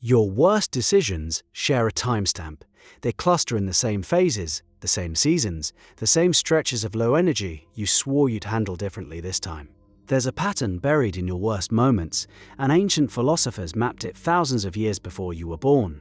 Your worst decisions share a timestamp. They cluster in the same phases, the same seasons, the same stretches of low energy you swore you'd handle differently this time. There's a pattern buried in your worst moments, and ancient philosophers mapped it thousands of years before you were born.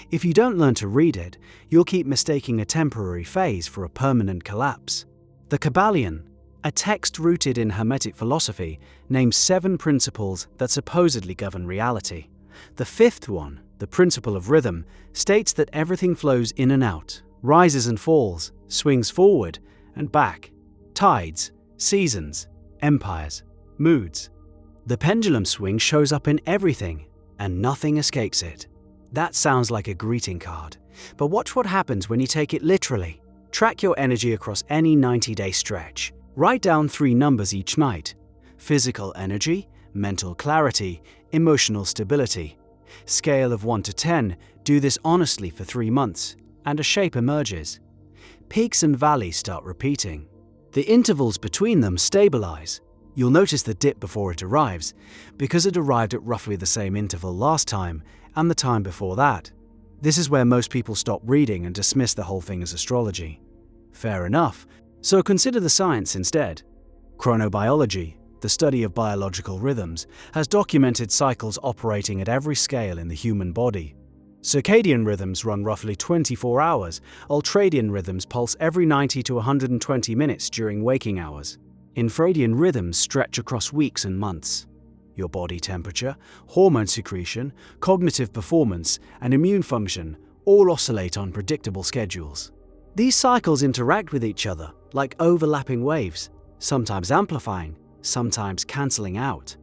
If you don't learn to read it, you'll keep mistaking a temporary phase for a permanent collapse. The Kybalion, a text rooted in Hermetic philosophy, names 7 principles that supposedly govern reality. The 5th one, the principle of rhythm, states that everything flows in and out, rises and falls, swings forward and back, tides, seasons, empires, moods. The pendulum swing shows up in everything, and nothing escapes it. That sounds like a greeting card, but watch what happens when you take it literally. Track your energy across any 90-day stretch. Write down 3 numbers each night: physical energy, mental clarity, emotional stability. Scale of 1 to 10, do this honestly for 3 months, and a shape emerges. Peaks and valleys start repeating. The intervals between them stabilize. You'll notice the dip before it arrives, because it arrived at roughly the same interval last time and the time before that. This is where most people stop reading and dismiss the whole thing as astrology. Fair enough, so consider the science instead. Chronobiology, the study of biological rhythms, has documented cycles operating at every scale in the human body. Circadian rhythms run roughly 24 hours, ultradian rhythms pulse every 90 to 120 minutes during waking hours. Infradian rhythms stretch across weeks and months. Your body temperature, hormone secretion, cognitive performance, and immune function all oscillate on predictable schedules. These cycles interact with each other like overlapping waves, sometimes amplifying, sometimes cancelling out.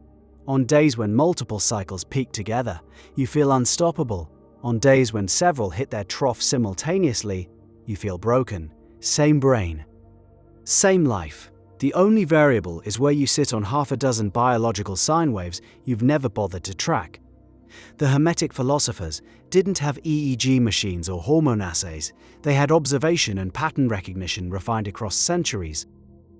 On days when multiple cycles peak together, you feel unstoppable. On days when several hit their trough simultaneously, you feel broken. Same brain, same life. The only variable is where you sit on half a dozen biological sine waves you've never bothered to track. The Hermetic philosophers didn't have EEG machines or hormone assays. They had observation and pattern recognition refined across centuries.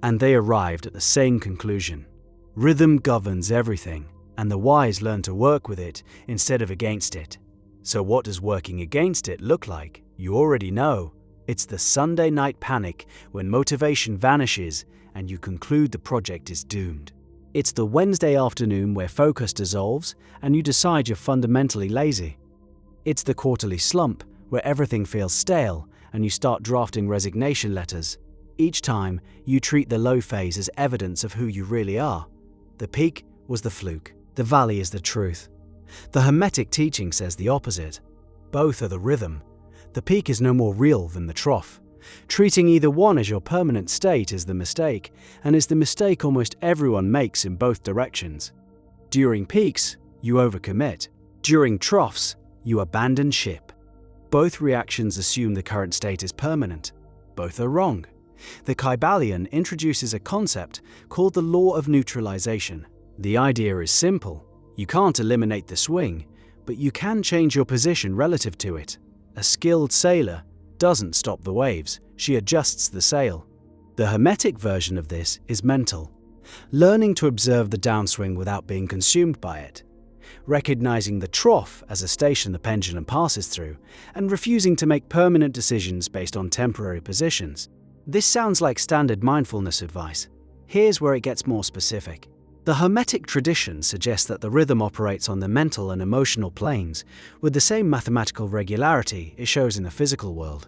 And they arrived at the same conclusion. Rhythm governs everything, and the wise learn to work with it instead of against it. So what does working against it look like? You already know. It's the Sunday night panic when motivation vanishes and you conclude the project is doomed. It's the Wednesday afternoon where focus dissolves and you decide you're fundamentally lazy. It's the quarterly slump where everything feels stale and you start drafting resignation letters. Each time, you treat the low phase as evidence of who you really are. The peak was the fluke. The valley is the truth. The Hermetic teaching says the opposite. Both are the rhythm. The peak is no more real than the trough. Treating either one as your permanent state is the mistake, and is the mistake almost everyone makes in both directions. During peaks, you overcommit. During troughs, you abandon ship. Both reactions assume the current state is permanent. Both are wrong. The Kybalion introduces a concept called the law of neutralization. The idea is simple. You can't eliminate the swing, but you can change your position relative to it. A skilled sailor doesn't stop the waves, she adjusts the sail. The Hermetic version of this is mental. Learning to observe the downswing without being consumed by it. Recognizing the trough as a station the pendulum passes through, and refusing to make permanent decisions based on temporary positions. This sounds like standard mindfulness advice. Here's where it gets more specific. The Hermetic tradition suggests that the rhythm operates on the mental and emotional planes with the same mathematical regularity it shows in the physical world.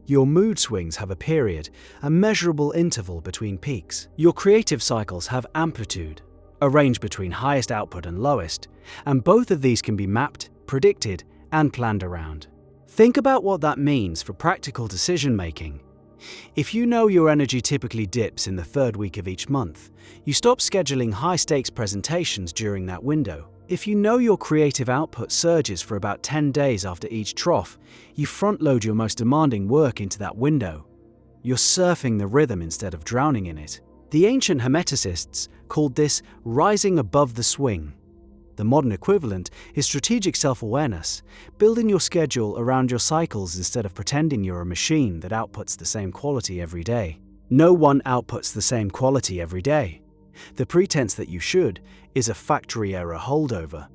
Your mood swings have a period, a measurable interval between peaks. Your creative cycles have amplitude, a range between highest output and lowest, and both of these can be mapped, predicted, and planned around. Think about what that means for practical decision-making. If you know your energy typically dips in the 3rd week of each month, you stop scheduling high-stakes presentations during that window. If you know your creative output surges for about 10 days after each trough, you front-load your most demanding work into that window. You're surfing the rhythm instead of drowning in it. The ancient Hermeticists called this rising above the swing. The modern equivalent is strategic self-awareness, building your schedule around your cycles instead of pretending you're a machine that outputs the same quality every day. No one outputs the same quality every day. The pretense that you should is a factory error holdover.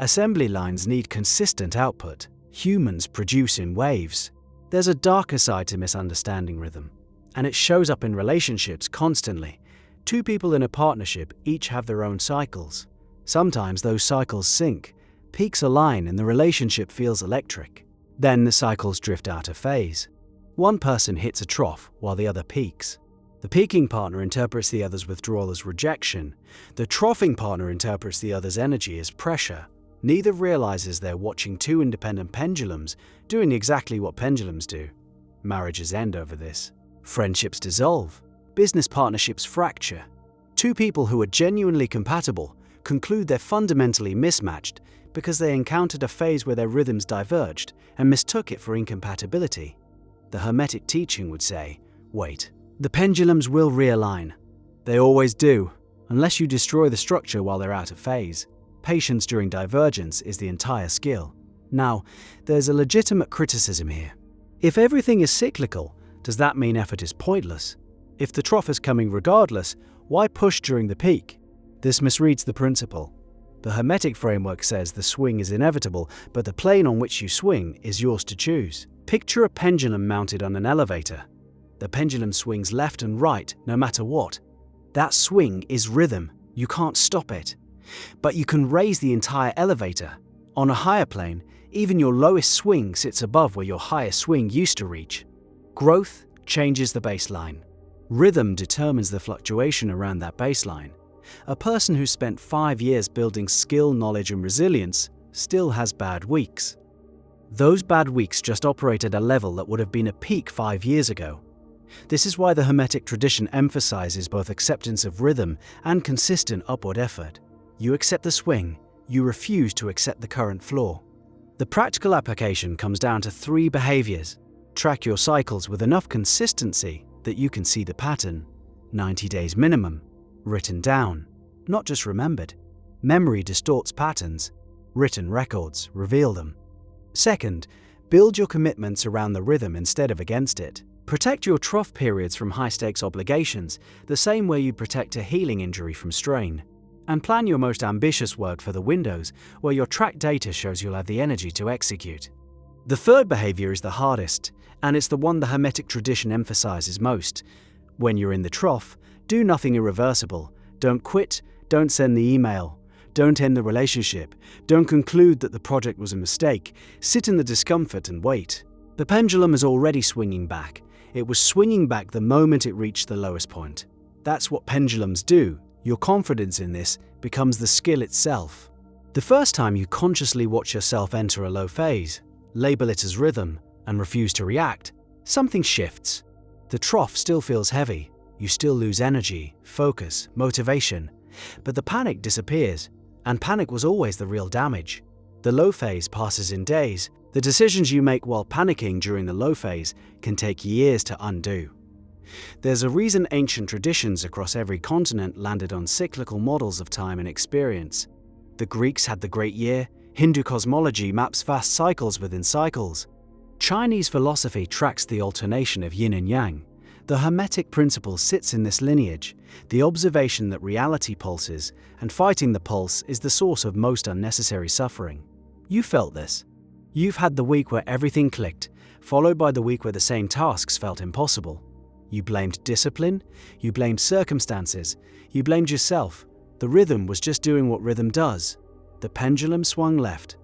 Assembly lines need consistent output. Humans produce in waves. There's a darker side to misunderstanding rhythm, and it shows up in relationships constantly. Two people in a partnership each have their own cycles. Sometimes those cycles sync, peaks align, and the relationship feels electric. Then the cycles drift out of phase. One person hits a trough while the other peaks. The peaking partner interprets the other's withdrawal as rejection. The troughing partner interprets the other's energy as pressure. Neither realizes they're watching two independent pendulums doing exactly what pendulums do. Marriages end over this. Friendships dissolve. Business partnerships fracture. Two people who are genuinely compatible conclude they're fundamentally mismatched because they encountered a phase where their rhythms diverged and mistook it for incompatibility. The Hermetic teaching would say, wait, the pendulums will realign. They always do, unless you destroy the structure while they're out of phase. Patience during divergence is the entire skill. Now, there's a legitimate criticism here. If everything is cyclical, does that mean effort is pointless? If the trough is coming regardless, why push during the peak? This misreads the principle. The Hermetic framework says the swing is inevitable, but the plane on which you swing is yours to choose. Picture a pendulum mounted on an elevator. The pendulum swings left and right no matter what. That swing is rhythm. You can't stop it. But you can raise the entire elevator. On a higher plane, even your lowest swing sits above where your highest swing used to reach. Growth changes the baseline. Rhythm determines the fluctuation around that baseline. A person who spent 5 years building skill, knowledge, and resilience still has bad weeks. Those bad weeks just operate at a level that would have been a peak 5 years ago. This is why the Hermetic tradition emphasizes both acceptance of rhythm and consistent upward effort. You accept the swing, you refuse to accept the current floor. The practical application comes down to 3 behaviors. Track your cycles with enough consistency that you can see the pattern. 90 days minimum. Written down, not just remembered. Memory distorts patterns. Written records reveal them. Second, build your commitments around the rhythm instead of against it. Protect your trough periods from high-stakes obligations, the same way you protect a healing injury from strain. And plan your most ambitious work for the windows where your track data shows you'll have the energy to execute. The third behavior is the hardest, and it's the one the Hermetic tradition emphasizes most. When you're in the trough, do nothing irreversible. Don't quit, don't send the email, don't end the relationship, don't conclude that the project was a mistake. Sit in the discomfort and wait. The pendulum is already swinging back. It was swinging back the moment it reached the lowest point. That's what pendulums do. Your confidence in this becomes the skill itself. The first time you consciously watch yourself enter a low phase, label it as rhythm, and refuse to react, something shifts. The trough still feels heavy. You still lose energy, focus, motivation. But the panic disappears, and panic was always the real damage. The low phase passes in days. The decisions you make while panicking during the low phase can take years to undo. There's a reason ancient traditions across every continent landed on cyclical models of time and experience. The Greeks had the Great Year. Hindu cosmology maps vast cycles within cycles. Chinese philosophy tracks the alternation of yin and yang. The Hermetic principle sits in this lineage, the observation that reality pulses, and fighting the pulse is the source of most unnecessary suffering. You felt this. You've had the week where everything clicked, followed by the week where the same tasks felt impossible. You blamed discipline, you blamed circumstances, you blamed yourself. The rhythm was just doing what rhythm does. The pendulum swung left,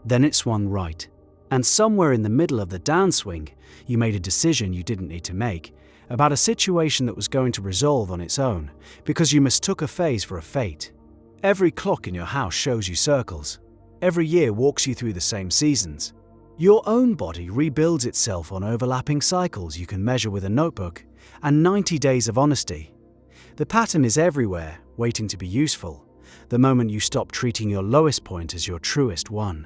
then it swung right. And somewhere in the middle of the downswing, you made a decision you didn't need to make, about a situation that was going to resolve on its own, because you mistook a phase for a fate. Every clock in your house shows you circles. Every year walks you through the same seasons. Your own body rebuilds itself on overlapping cycles you can measure with a notebook, and 90 days of honesty. The pattern is everywhere, waiting to be useful, the moment you stop treating your lowest point as your truest one.